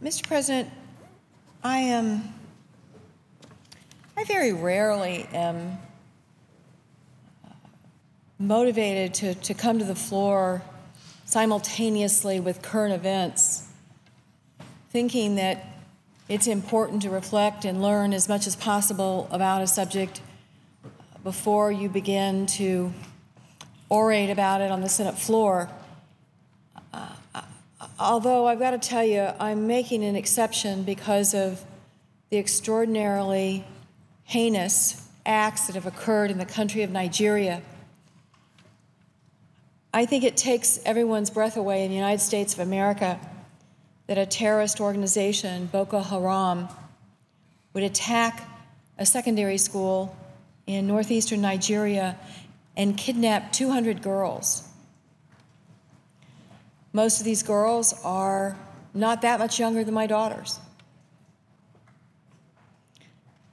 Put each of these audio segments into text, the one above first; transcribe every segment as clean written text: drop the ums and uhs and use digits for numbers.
Mr. President, I very rarely am motivated to come to the floor simultaneously with current events, thinking that it's important to reflect and learn as much as possible about a subject before you begin to orate about it on the Senate floor. Although I've got to tell you, I'm making an exception because of the extraordinarily heinous acts that have occurred in the country of Nigeria. I think it takes everyone's breath away in the United States of America that a terrorist organization, Boko Haram, would attack a secondary school in northeastern Nigeria and kidnap 200 girls. Most of these girls are not that much younger than my daughters.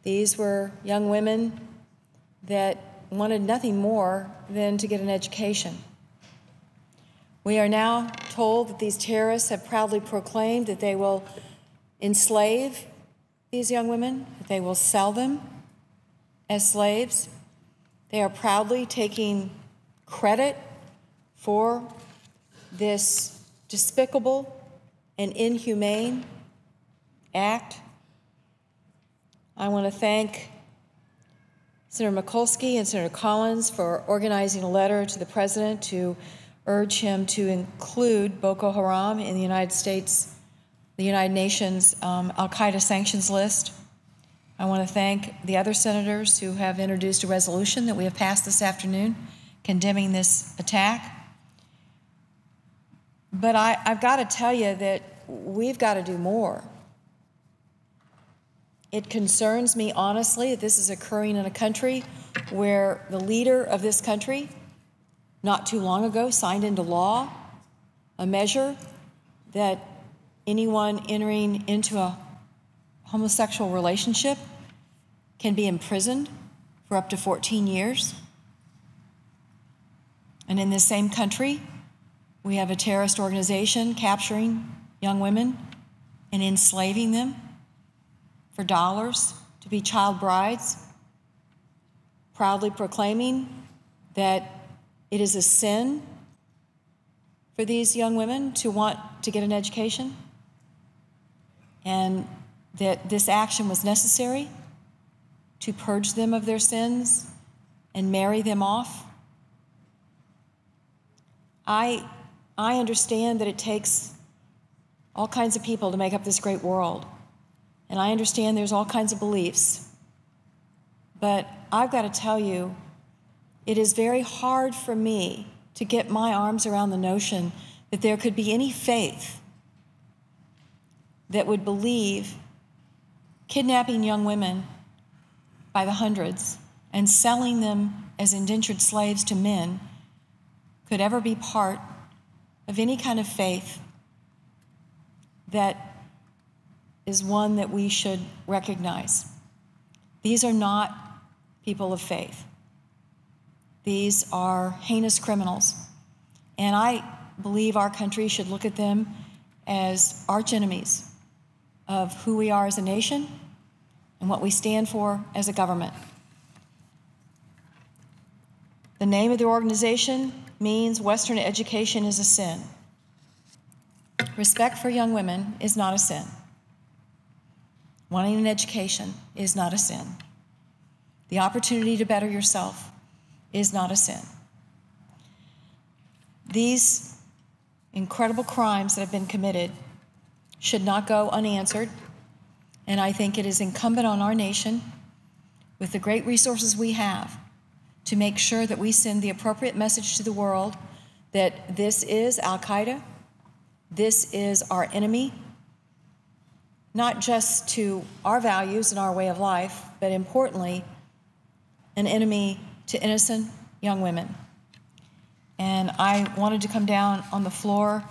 These were young women that wanted nothing more than to get an education. We are now told that these terrorists have proudly proclaimed that they will enslave these young women, that they will sell them as slaves. They are proudly taking credit for this despicable and inhumane act. I want to thank Senator McCaskill and Senator Collins for organizing a letter to the President to urge him to include Boko Haram in the United Nations Al-Qaeda sanctions list. I want to thank the other senators who have introduced a resolution that we have passed this afternoon condemning this attack. But I've got to tell you that we've got to do more. It concerns me, honestly, that this is occurring in a country where the leader of this country, not too long ago, signed into law a measure that anyone entering into a homosexual relationship can be imprisoned for up to 14 years. And in this same country, we have a terrorist organization capturing young women and enslaving them for dollars to be child brides, proudly proclaiming that it is a sin for these young women to want to get an education, and that this action was necessary to purge them of their sins and marry them off. I understand that it takes all kinds of people to make up this great world, and I understand there's all kinds of beliefs, but I've got to tell you, it is very hard for me to get my arms around the notion that there could be any faith that would believe kidnapping young women by the hundreds and selling them as indentured slaves to men could ever be part of any kind of faith that is one that we should recognize. These are not people of faith. These are heinous criminals. And I believe our country should look at them as arch enemies of who we are as a nation and what we stand for as a government. The name of the organization means Western education is a sin. Respect for young women is not a sin. Wanting an education is not a sin. The opportunity to better yourself is not a sin. These incredible crimes that have been committed should not go unanswered, and I think it is incumbent on our nation, with the great resources we have, to make sure that we send the appropriate message to the world that this is Al-Qaeda, this is our enemy, not just to our values and our way of life, but importantly, an enemy to innocent young women. And I wanted to come down on the floor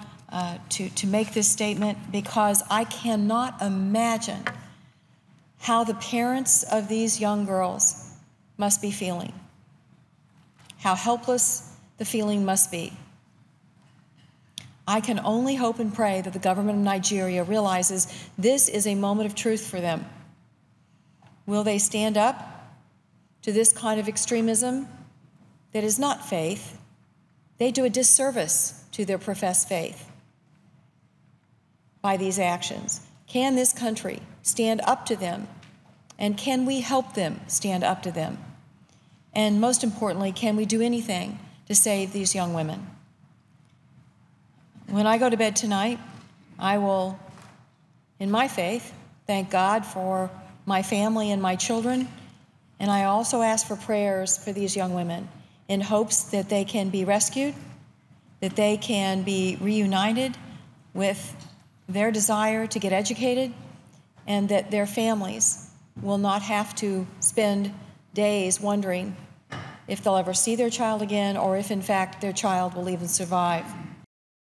to make this statement because I cannot imagine how the parents of these young girls must be feeling, how helpless the feeling must be. I can only hope and pray that the government of Nigeria realizes this is a moment of truth for them. Will they stand up to this kind of extremism that is not faith? They do a disservice to their professed faith by these actions. Can this country stand up to them? And can we help them stand up to them? And most importantly, can we do anything to save these young women? When I go to bed tonight, I will, in my faith, thank God for my family and my children, and I also ask for prayers for these young women in hopes that they can be rescued, that they can be reunited with their desire to get educated, and that their families will not have to spend days wondering if they'll ever see their child again or if, in fact, their child will even survive.